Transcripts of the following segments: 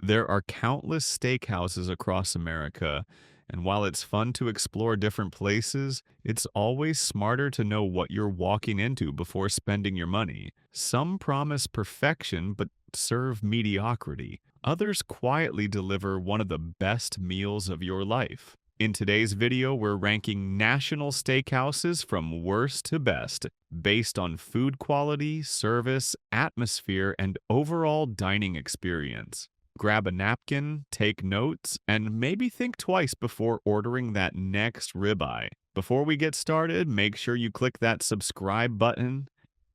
There are countless steakhouses across America, and while it's fun to explore different places, it's always smarter to know what you're walking into before spending your money. Some promise perfection but serve mediocrity. Others quietly deliver one of the best meals of your life. In today's video, we're ranking national steakhouses from worst to best, based on food quality, service, atmosphere, and overall dining experience. Grab a napkin, take notes, and maybe think twice before ordering that next ribeye. Before we get started, make sure you click that subscribe button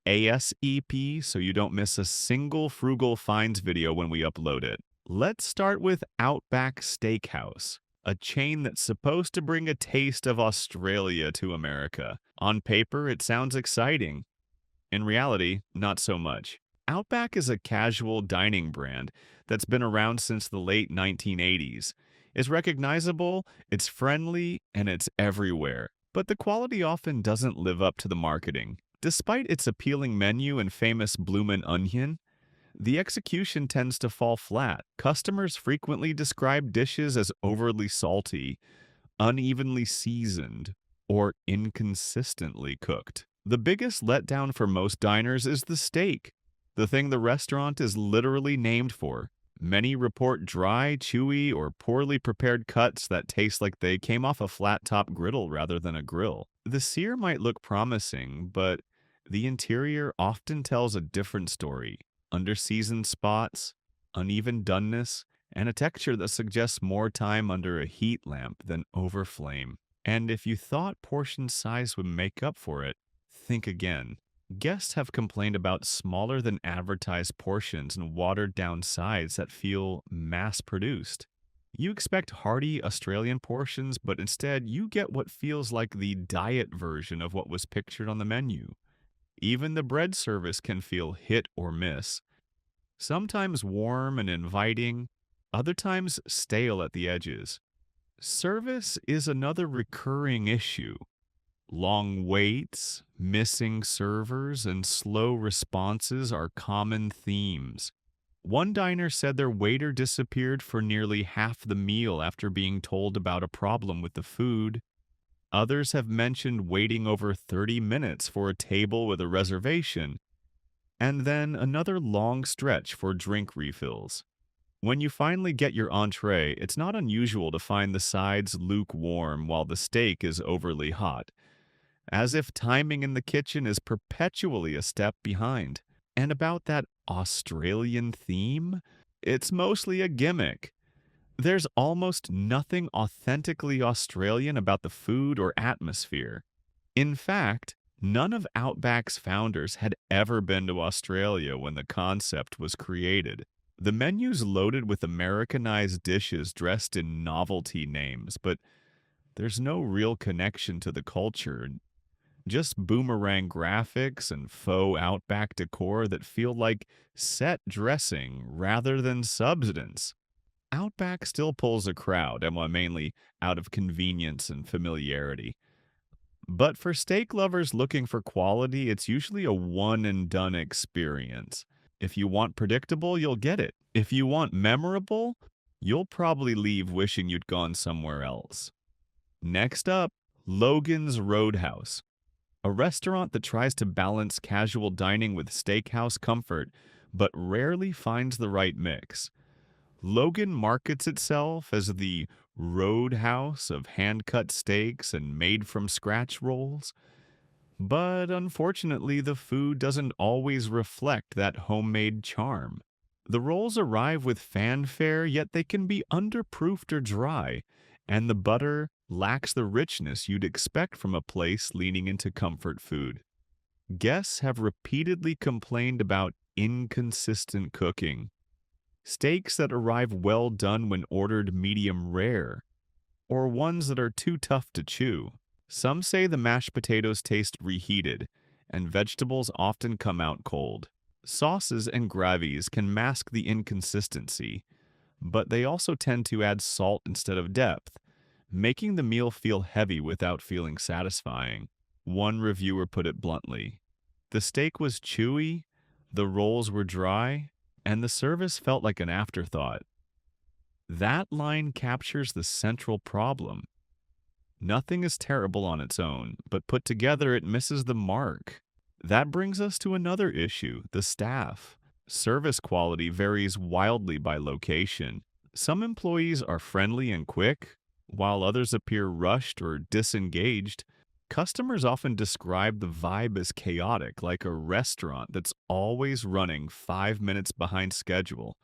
ASEP so you don't miss a single Frugal Finds video when we upload it. Let's start with Outback Steakhouse, a chain that's supposed to bring a taste of Australia to America. On paper, it sounds exciting. In reality, not so much. Outback is a casual dining brand that's been around since the late 1980s. It's recognizable, it's friendly, and it's everywhere. But the quality often doesn't live up to the marketing. Despite its appealing menu and famous bloomin' onion, the execution tends to fall flat. Customers frequently describe dishes as overly salty, unevenly seasoned, or inconsistently cooked. The biggest letdown for most diners is the steak, the thing the restaurant is literally named for. Many report dry, chewy, or poorly prepared cuts that taste like they came off a flat-top griddle rather than a grill. The sear might look promising, but the interior often tells a different story. Under-seasoned spots, uneven doneness, and a texture that suggests more time under a heat lamp than over flame. And if you thought portion size would make up for it, think again. Guests have complained about smaller than advertised portions and watered down sides that feel mass-produced. You expect hearty Australian portions, but instead you get what feels like the diet version of what was pictured on the menu. Even the bread service can feel hit or miss. Sometimes warm and inviting, other times stale at the edges. Service is another recurring issue. Long waits, missing servers, and slow responses are common themes. One diner said their waiter disappeared for nearly half the meal after being told about a problem with the food. Others have mentioned waiting over 30 minutes for a table with a reservation, and then another long stretch for drink refills. When you finally get your entree, it's not unusual to find the sides lukewarm while the steak is overly hot, as if timing in the kitchen is perpetually a step behind. And about that Australian theme, it's mostly a gimmick. There's almost nothing authentically Australian about the food or atmosphere. In fact, none of Outback's founders had ever been to Australia when the concept was created. The menu's loaded with Americanized dishes dressed in novelty names, but there's no real connection to the culture. Just boomerang graphics and faux Outback decor that feel like set dressing rather than substance. Outback still pulls a crowd, and mainly out of convenience and familiarity. But for steak lovers looking for quality, it's usually a one-and-done experience. If you want predictable, you'll get it. If you want memorable, you'll probably leave wishing you'd gone somewhere else. Next up, Logan's Roadhouse, a restaurant that tries to balance casual dining with steakhouse comfort, but rarely finds the right mix. Logan markets itself as the Roadhouse of hand-cut steaks and made-from-scratch rolls, but unfortunately the food doesn't always reflect that homemade charm. The rolls arrive with fanfare, yet they can be underproofed or dry, and the butter lacks the richness you'd expect from a place leaning into comfort food. Guests have repeatedly complained about inconsistent cooking. Steaks that arrive well done when ordered medium rare, or ones that are too tough to chew. Some say the mashed potatoes taste reheated, and vegetables often come out cold. Sauces and gravies can mask the inconsistency, but they also tend to add salt instead of depth, making the meal feel heavy without feeling satisfying. One reviewer put it bluntly: "The steak was chewy, the rolls were dry, and the service felt like an afterthought." That line captures the central problem. Nothing is terrible on its own, but put together it misses the mark. That brings us to another issue, the staff. Service quality varies wildly by location. Some employees are friendly and quick, while others appear rushed or disengaged. Customers often describe the vibe as chaotic, like a restaurant that's always running 5 minutes behind schedule.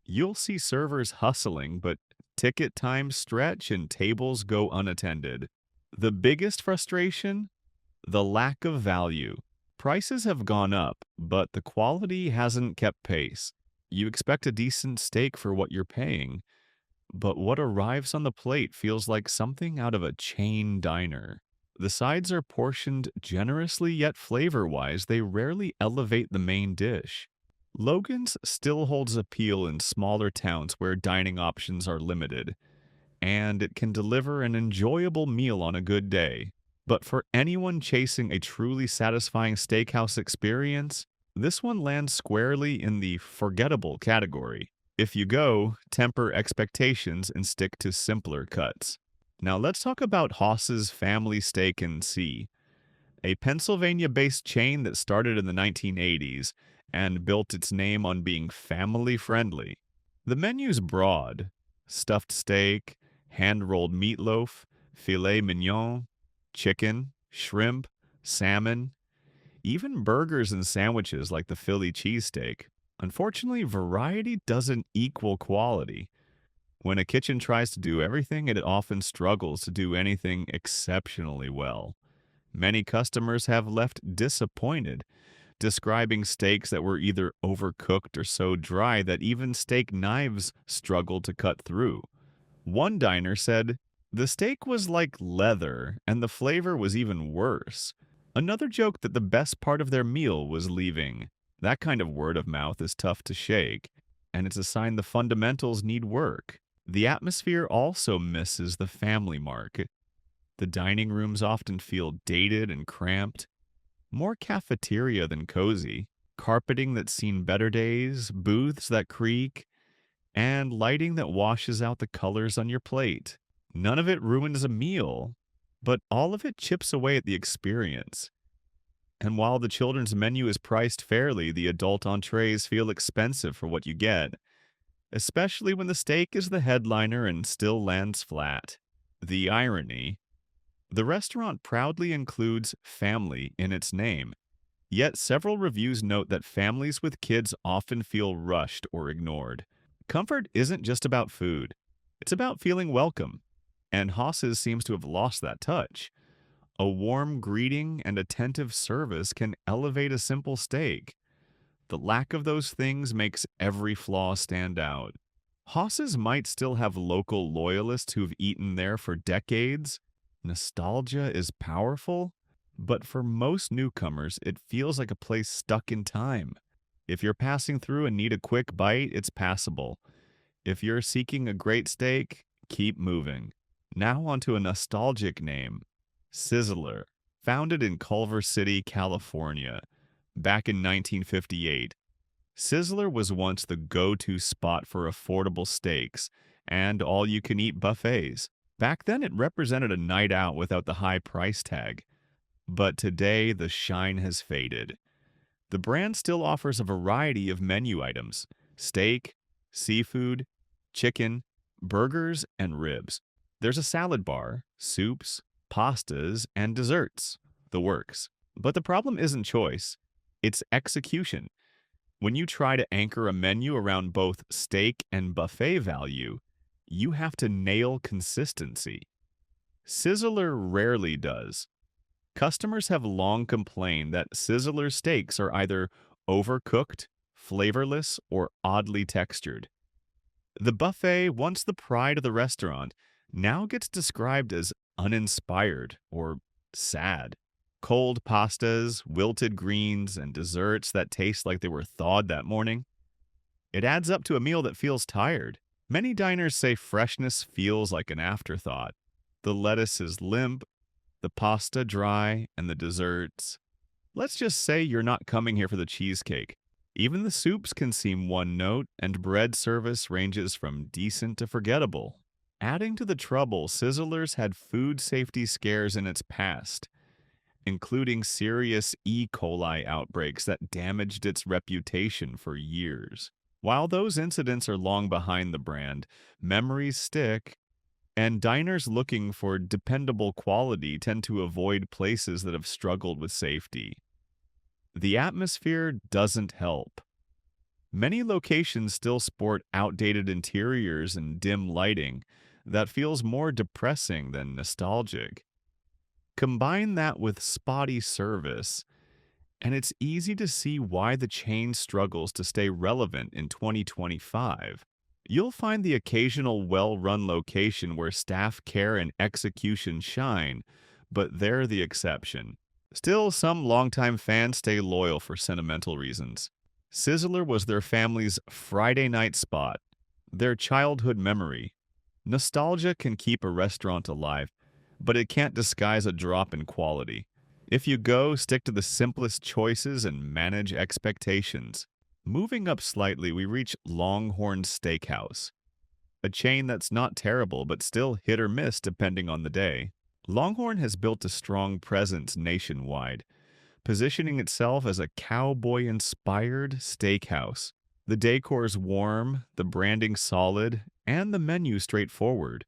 You'll see servers hustling, but ticket times stretch and tables go unattended. The biggest frustration? The lack of value. Prices have gone up, but the quality hasn't kept pace. You expect a decent steak for what you're paying, but what arrives on the plate feels like something out of a chain diner. The sides are portioned generously, yet flavor-wise, they rarely elevate the main dish. Logan's still holds appeal in smaller towns where dining options are limited, and it can deliver an enjoyable meal on a good day. But for anyone chasing a truly satisfying steakhouse experience, this one lands squarely in the forgettable category. If you go, temper expectations and stick to simpler cuts. Now let's talk about Haas's Family Steak and C, a Pennsylvania-based chain that started in the 1980s and built its name on being family-friendly. The menu's broad: stuffed steak, hand-rolled meatloaf, filet mignon, chicken, shrimp, salmon, even burgers and sandwiches like the Philly cheesesteak. Unfortunately, variety doesn't equal quality. When a kitchen tries to do everything, it often struggles to do anything exceptionally well. Many customers have left disappointed, describing steaks that were either overcooked or so dry that even steak knives struggled to cut through. One diner said, "The steak was like leather, and the flavor was even worse." Another joked that the best part of their meal was leaving. That kind of word of mouth is tough to shake, and it's a sign the fundamentals need work. The atmosphere also misses the family mark. The dining rooms often feel dated and cramped, more cafeteria than cozy. Carpeting that's seen better days, booths that creak, and lighting that washes out the colors on your plate. None of it ruins a meal, but all of it chips away at the experience. And while the children's menu is priced fairly, the adult entrees feel expensive for what you get, especially when the steak is the headliner and still lands flat. The irony: the restaurant proudly includes family in its name, yet several reviews note that families with kids often feel rushed or ignored. Comfort isn't just about food, it's about feeling welcome, and Haas's seems to have lost that touch. A warm greeting and attentive service can elevate a simple steak. The lack of those things makes every flaw stand out. Haas's might still have local loyalists who've eaten there for decades. Nostalgia is powerful, but for most newcomers, it feels like a place stuck in time. If you're passing through and need a quick bite, it's passable. If you're seeking a great steak, keep moving. Now onto a nostalgic name: Sizzler. Founded in Culver City, California, back in 1958. Sizzler was once the go-to spot for affordable steaks and all-you-can-eat buffets. Back then, it represented a night out without the high price tag. But today, the shine has faded. The brand still offers a variety of menu items: steak, seafood, chicken, burgers, and ribs. There's a salad bar, soups, pastas, and desserts. The works. But the problem isn't choice, it's execution. When you try to anchor a menu around both steak and buffet value, you have to nail consistency. Sizzler rarely does. Customers have long complained that Sizzler steaks are either overcooked, flavorless, or oddly textured. The buffet, once the pride of the restaurant, now gets described as uninspired or sad. Cold pastas, wilted greens, and desserts that taste like they were thawed that morning. It adds up to a meal that feels tired. Many diners say freshness feels like an afterthought. The lettuce is limp, the pasta dry, and the desserts. Let's just say you're not coming here for the cheesecake. Even the soups can seem one note, and bread service ranges from decent to forgettable. Adding to the trouble, Sizzlers had food safety scares in its past, including serious E. coli outbreaks that damaged its reputation for years. While those incidents are long behind the brand, memories stick, and diners looking for dependable quality tend to avoid places that have struggled with safety. The atmosphere doesn't help. Many locations still sport outdated interiors and dim lighting that feels more depressing than nostalgic. Combine that with spotty service, and it's easy to see why the chain struggles to stay relevant in 2025. You'll find the occasional well-run location where staff care and execution shine, but they're the exception. Still, some longtime fans stay loyal for sentimental reasons. Sizzler was their family's Friday night spot, their childhood memory. Nostalgia can keep a restaurant alive, but it can't disguise a drop in quality. If you go, stick to the simplest choices and manage expectations. Moving up slightly, we reach Longhorn Steakhouse, a chain that's not terrible but still hit or miss depending on the day. Longhorn has built a strong presence nationwide, positioning itself as a cowboy-inspired steakhouse. The decor's warm, the branding solid, and the menu straightforward.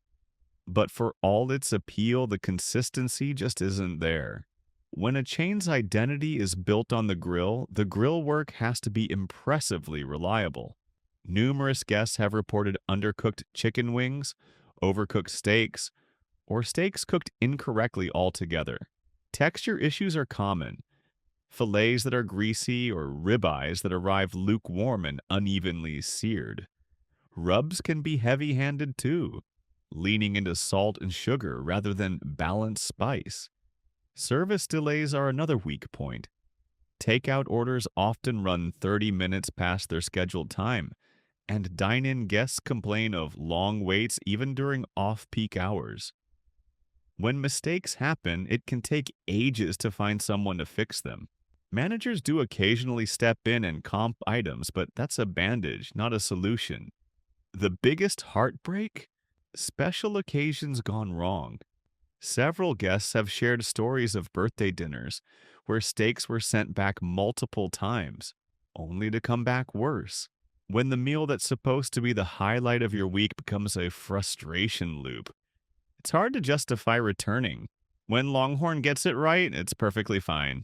But for all its appeal, the consistency just isn't there. When a chain's identity is built on the grill work has to be impressively reliable. Numerous guests have reported undercooked chicken wings, overcooked steaks, or steaks cooked incorrectly altogether. Texture issues are common. Fillets that are greasy or ribeyes that arrive lukewarm and unevenly seared. Rubs can be heavy-handed too, leaning into salt and sugar rather than balanced spice. Service delays are another weak point. Takeout orders often run 30 minutes past their scheduled time, and dine-in guests complain of long waits even during off-peak hours. When mistakes happen, it can take ages to find someone to fix them. Managers do occasionally step in and comp items, but that's a bandage, not a solution. The biggest heartbreak? Special occasions gone wrong. Several guests have shared stories of birthday dinners where steaks were sent back multiple times, only to come back worse. When the meal that's supposed to be the highlight of your week becomes a frustration loop, it's hard to justify returning. When Longhorn gets it right, it's perfectly fine.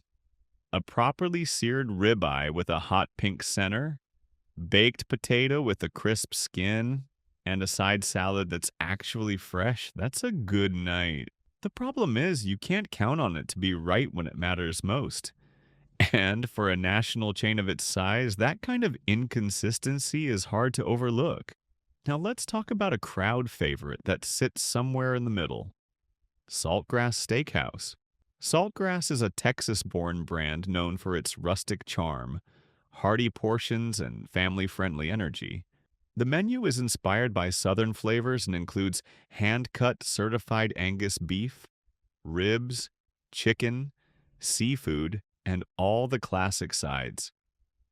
A properly seared ribeye with a hot pink center, baked potato with a crisp skin, and a side salad that's actually fresh, that's a good night. The problem is you can't count on it to be right when it matters most. And for a national chain of its size, that kind of inconsistency is hard to overlook. Now let's talk about a crowd favorite that sits somewhere in the middle. Saltgrass Steakhouse. Saltgrass is a Texas-born brand known for its rustic charm, hearty portions, and family-friendly energy. The menu is inspired by Southern flavors and includes hand-cut certified Angus beef, ribs, chicken, seafood, and all the classic sides.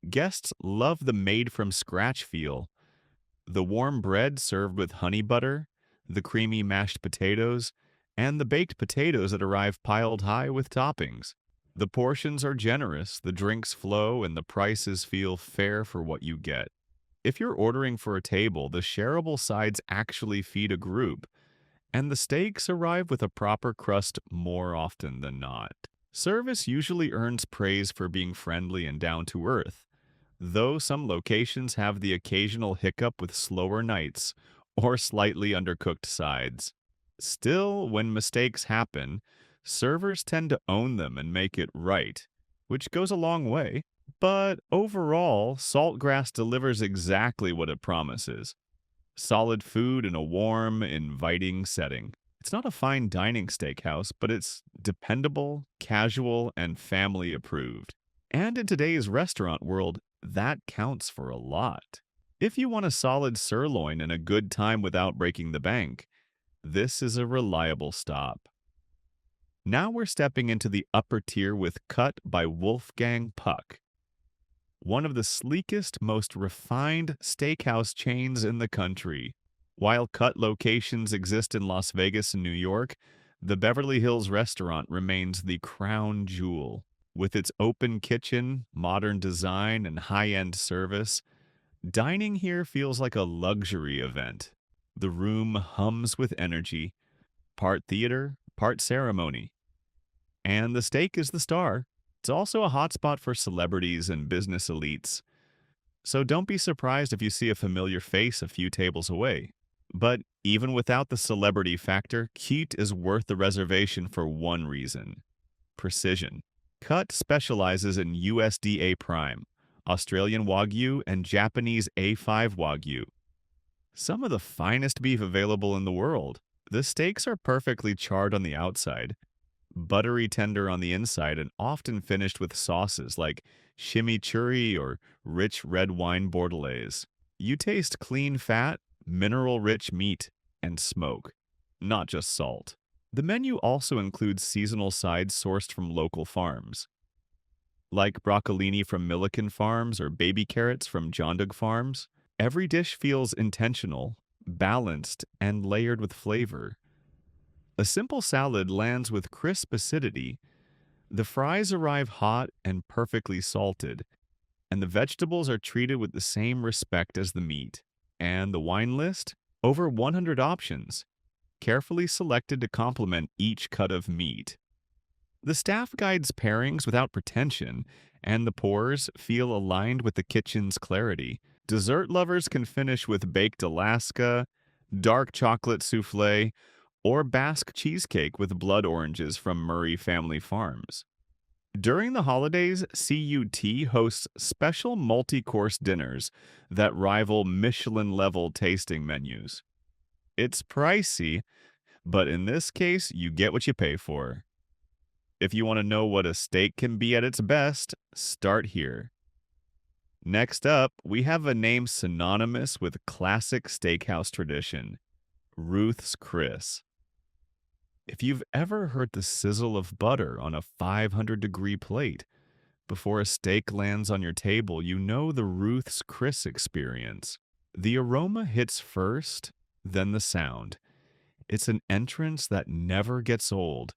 Guests love the made-from-scratch feel, the warm bread served with honey butter, the creamy mashed potatoes, and the baked potatoes that arrive piled high with toppings. The portions are generous, the drinks flow, and the prices feel fair for what you get. If you're ordering for a table, the shareable sides actually feed a group, and the steaks arrive with a proper crust more often than not. Service usually earns praise for being friendly and down to earth, though some locations have the occasional hiccup with slower nights or slightly undercooked sides. Still, when mistakes happen, servers tend to own them and make it right, which goes a long way. But overall, Saltgrass delivers exactly what it promises. Solid food in a warm, inviting setting. It's not a fine dining steakhouse, but it's dependable, casual, and family approved. And in today's restaurant world, that counts for a lot. If you want a solid sirloin and a good time without breaking the bank, this is a reliable stop. Now we're stepping into the upper tier with Cut by Wolfgang Puck. one of the sleekest, most refined steakhouse chains in the country. While cut locations exist in Las Vegas and New York, the Beverly Hills restaurant remains the crown jewel. With its open kitchen, modern design, and high-end service, dining here feels like a luxury event. The room hums with energy, part theater, part ceremony. And the steak is the star. It's also a hotspot for celebrities and business elites. So don't be surprised if you see a familiar face a few tables away. But even without the celebrity factor, Keat is worth the reservation for one reason: precision. Cut specializes in USDA Prime, Australian Wagyu, and Japanese A5 Wagyu, some of the finest beef available in the world. The steaks are perfectly charred on the outside, buttery tender on the inside, and often finished with sauces like chimichurri or rich red wine bordelaise. You taste clean fat, mineral-rich meat, and smoke, not just salt. The menu also includes seasonal sides sourced from local farms, like broccolini from Milliken Farms or baby carrots from Jondog Farms. Every dish feels intentional, balanced, and layered with flavor. A simple salad lands with crisp acidity. The fries arrive hot and perfectly salted, and the vegetables are treated with the same respect as the meat. And the wine list? Over 100 options, carefully selected to complement each cut of meat. The staff guides pairings without pretension, and the pours feel aligned with the kitchen's clarity. Dessert lovers can finish with baked Alaska, dark chocolate souffle, or Basque cheesecake with blood oranges from Murray Family Farms. During the holidays, CUT hosts special multi-course dinners that rival Michelin-level tasting menus. It's pricey, but in this case, you get what you pay for. If you want to know what a steak can be at its best, start here. Next up, we have a name synonymous with classic steakhouse tradition: Ruth's Chris. If you've ever heard the sizzle of butter on a 500-degree plate before a steak lands on your table, you know the Ruth's Chris experience. The aroma hits first, then the sound. It's an entrance that never gets old.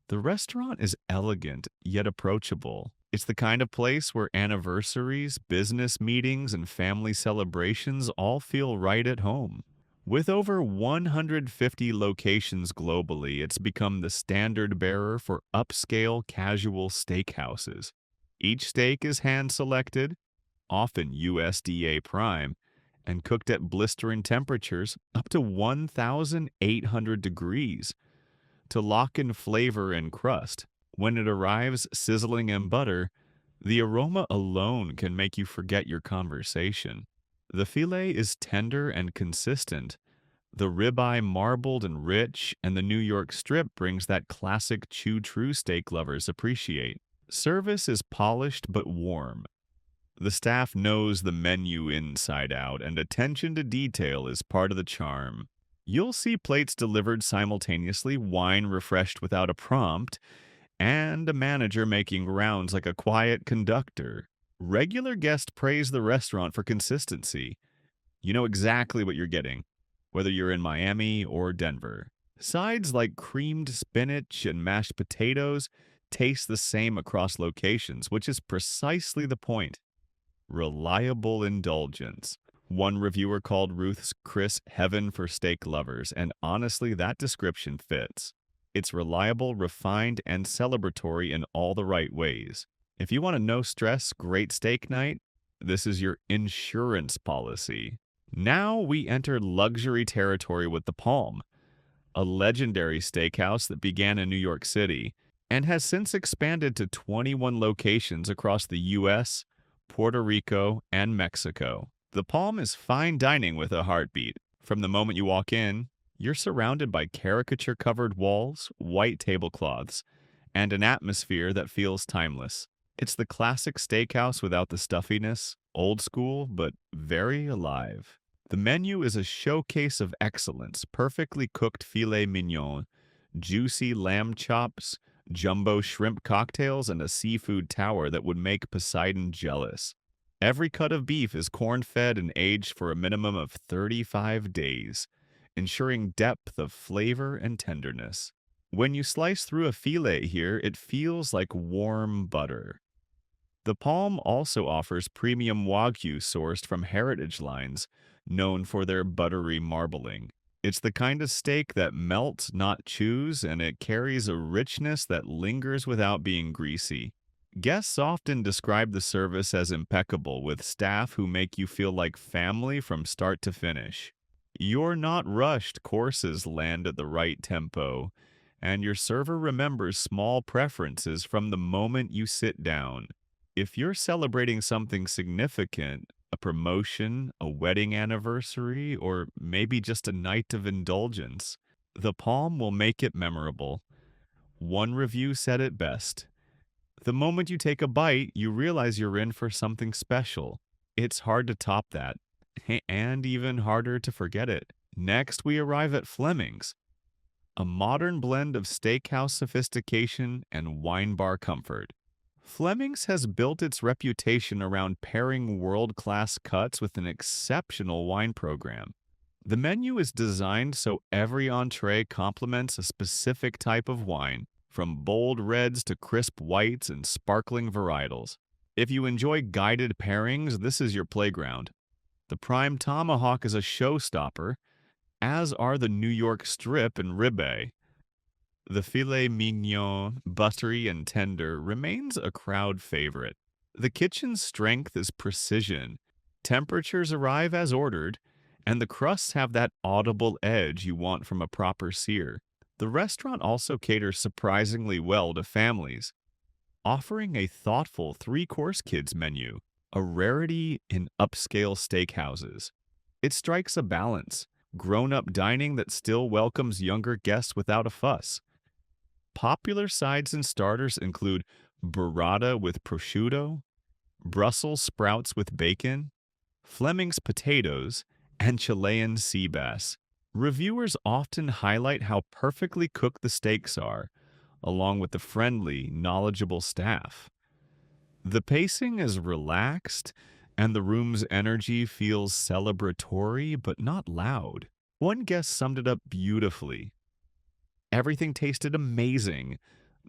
The restaurant is elegant yet approachable. It's the kind of place where anniversaries, business meetings, and family celebrations all feel right at home. With over 150 locations globally, it's become the standard bearer for upscale casual steakhouses. Each steak is hand-selected, often USDA Prime, and cooked at blistering temperatures up to 1,800 degrees to lock in flavor and crust. When it arrives sizzling in butter, the aroma alone can make you forget your conversation. The filet is tender and consistent, the ribeye marbled and rich, and the New York strip brings that classic chew-true steak lovers appreciate. Service is polished but warm. The staff knows the menu inside out, and attention to detail is part of the charm. You'll see plates delivered simultaneously, wine refreshed without a prompt, and a manager making rounds like a quiet conductor. Regular guests praise the restaurant for consistency. You know exactly what you're getting, whether you're in Miami or Denver. Sides like creamed spinach and mashed potatoes taste the same across locations, which is precisely the point. Reliable indulgence. One reviewer called Ruth's Chris heaven for steak lovers, and honestly, that description fits. It's reliable, refined, and celebratory in all the right ways. If you want a no-stress, great steak night, this is your insurance policy. Now we enter luxury territory with the Palm, a legendary steakhouse that began in New York City and has since expanded to 21 locations across the U.S., Puerto Rico, and Mexico. The Palm is fine dining with a heartbeat. From the moment you walk in, you're surrounded by caricature-covered walls, white tablecloths, and an atmosphere that feels timeless. It's the classic steakhouse without the stuffiness, old school, but very alive. The menu is a showcase of excellence: perfectly cooked filet mignon, juicy lamb chops, jumbo shrimp cocktails, and a seafood tower that would make Poseidon jealous. Every cut of beef is corn-fed and aged for a minimum of 35 days, ensuring depth of flavor and tenderness. When you slice through a filet here, it feels like warm butter. The Palm also offers premium Wagyu sourced from heritage lines, known for their buttery marbling. It's the kind of steak that melts, not chews, and it carries a richness that lingers without being greasy. Guests often describe the service as impeccable, with staff who make you feel like family from start to finish. You're not rushed, courses land at the right tempo, and your server remembers small preferences from the moment you sit down. If you're celebrating something significant, a promotion, a wedding anniversary, or maybe just a night of indulgence, the Palm will make it memorable. One review said it best. The moment you take a bite, you realize you're in for something special. It's hard to top that, and even harder to forget it. Next, we arrive at Fleming's, a modern blend of steakhouse sophistication and wine bar comfort. Fleming's has built its reputation around pairing world-class cuts with an exceptional wine program. The menu is designed so every entree complements a specific type of wine, from bold reds to crisp whites and sparkling varietals. If you enjoy guided pairings, this is your playground. The prime tomahawk is a showstopper, as are the New York strip and ribeye. The filet mignon, buttery and tender, remains a crowd favorite. The kitchen's strength is precision. Temperatures arrive as ordered, and the crusts have that audible edge you want from a proper sear. The restaurant also caters surprisingly well to families, offering a thoughtful three-course kids menu, a rarity in upscale steakhouses. It strikes a balance, grown-up dining that still welcomes younger guests without a fuss. Popular sides and starters include burrata with prosciutto, Brussels sprouts with bacon, Fleming's potatoes, and Chilean sea bass. Reviewers often highlight how perfectly cooked the steaks are, along with the friendly, knowledgeable staff. The pacing is relaxed, and the room's energy feels celebratory but not loud. One guest summed it up beautifully. Everything tasted amazing,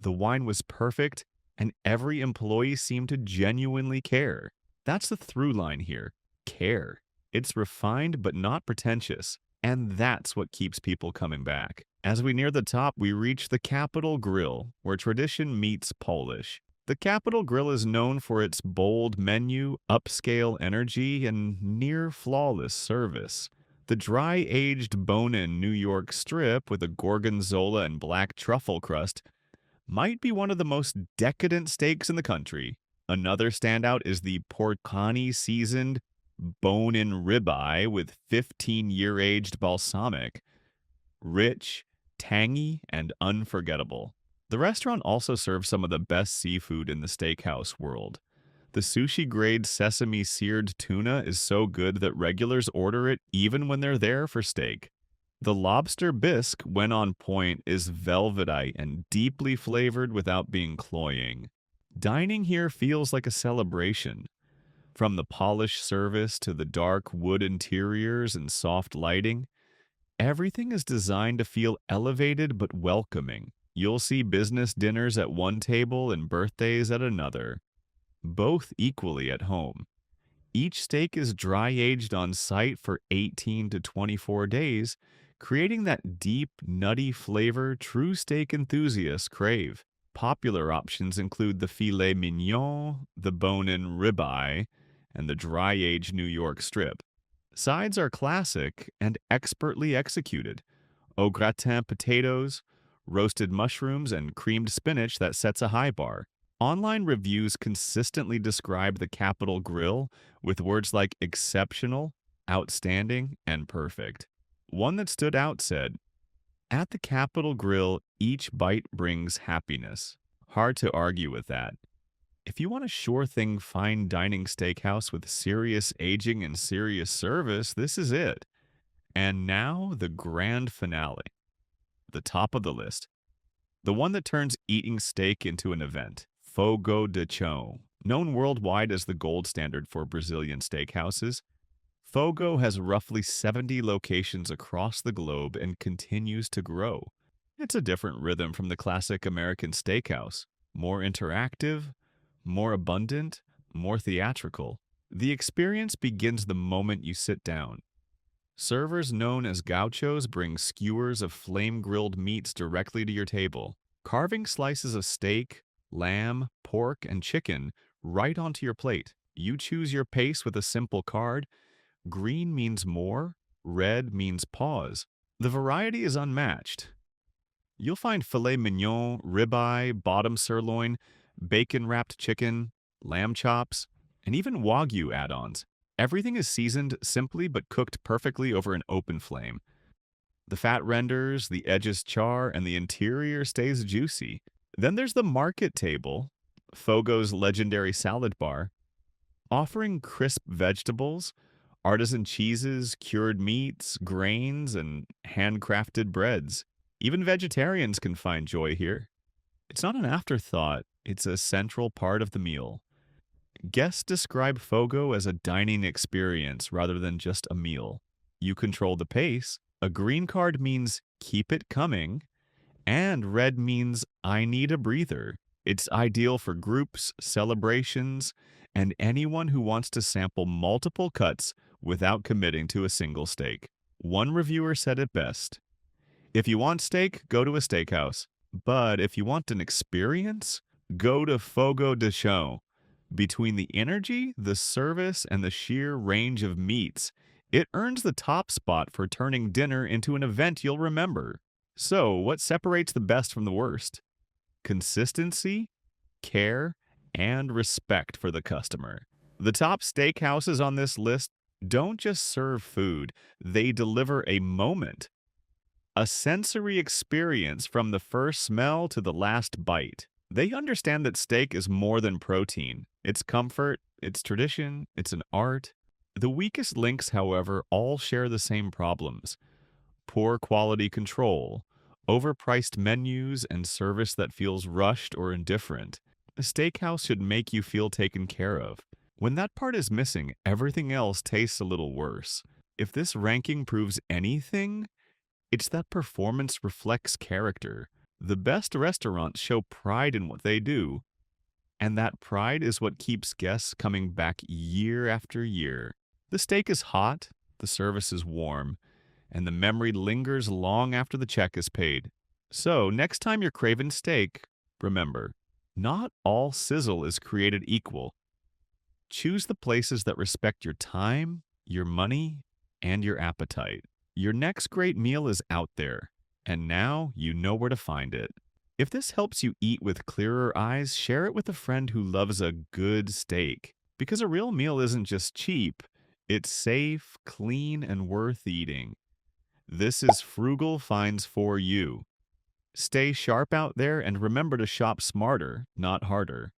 the wine was perfect, and every employee seemed to genuinely care. That's the through line here. Care. It's refined but not pretentious, and that's what keeps people coming back. As we near the top, we reach the Capital Grille, where tradition meets Polish. The Capital Grille is known for its bold menu, upscale energy, and near-flawless service. The dry-aged bone-in New York strip with a gorgonzola and black truffle crust might be one of the most decadent steaks in the country. Another standout is the porcani seasoned bone-in ribeye with 15-year-aged balsamic. Rich, tangy, and unforgettable. The restaurant also serves some of the best seafood in the steakhouse world. The sushi-grade sesame seared tuna is so good that regulars order it even when they're there for steak. The lobster bisque, when on point, is velvetite and deeply flavored without being cloying. Dining here feels like a celebration. From the polished service to the dark wood interiors and soft lighting, everything is designed to feel elevated but welcoming. You'll see business dinners at one table and birthdays at another, both equally at home. Each steak is dry-aged on site for 18 to 24 days, creating that deep, nutty flavor true steak enthusiasts crave. Popular options include the filet mignon, the bone-in ribeye, and the dry-aged New York strip. Sides are classic and expertly executed. Au gratin potatoes, roasted mushrooms, and creamed spinach that sets a high bar. Online reviews consistently describe the Capital Grille with words like exceptional, outstanding, and perfect. One that stood out said, "At the Capital Grille, each bite brings happiness." Hard to argue with that. If you want a sure thing fine dining steakhouse with serious aging and serious service, this is it. And now the grand finale, the top of the list. The one that turns eating steak into an event. Fogo de Chão. Known worldwide as the gold standard for Brazilian steakhouses, Fogo has roughly 70 locations across the globe and continues to grow. It's a different rhythm from the classic American steakhouse, more interactive, more abundant, more theatrical. The experience begins the moment you sit down. Servers known as gauchos bring skewers of flame-grilled meats directly to your table, carving slices of steak, lamb, pork, and chicken right onto your plate. You choose your pace with a simple card. Green means more, red means pause. The variety is unmatched. You'll find filet mignon, ribeye, bottom sirloin, bacon-wrapped chicken, lamb chops, and even wagyu add-ons. Everything is seasoned simply but cooked perfectly over an open flame. The fat renders, the edges char, and the interior stays juicy. Then there's the market table, Fogo's legendary salad bar, offering crisp vegetables, artisan cheeses, cured meats, grains, and handcrafted breads. Even vegetarians can find joy here. It's not an afterthought, it's a central part of the meal. Guests describe Fogo as a dining experience rather than just a meal. You control the pace. A green card means keep it coming, and red means I need a breather. It's ideal for groups, celebrations, and anyone who wants to sample multiple cuts without committing to a single steak. One reviewer said it best: if you want steak, go to a steakhouse. But if you want an experience, go to Fogo de Chão. Between the energy, the service, and the sheer range of meats, it earns the top spot for turning dinner into an event you'll remember. So, what separates the best from the worst? Consistency, care, and respect for the customer. The top steakhouses on this list don't just serve food, they deliver a moment, a sensory experience from the first smell to the last bite. They understand that steak is more than protein. It's comfort, it's tradition, it's an art. The weakest links, however, all share the same problems: poor quality control, overpriced menus, and service that feels rushed or indifferent. A steakhouse should make you feel taken care of. When that part is missing, everything else tastes a little worse. If this ranking proves anything, it's that performance reflects character. The best restaurants show pride in what they do, and that pride is what keeps guests coming back year after year. The steak is hot, the service is warm, and the memory lingers long after the check is paid. So, next time you're craving steak, remember, not all sizzle is created equal. Choose the places that respect your time, your money, and your appetite. Your next great meal is out there, and now you know where to find it. If this helps you eat with clearer eyes, share it with a friend who loves a good steak. Because a real meal isn't just cheap, it's safe, clean, and worth eating. This is Frugal Finds for you. Stay sharp out there and remember to shop smarter, not harder.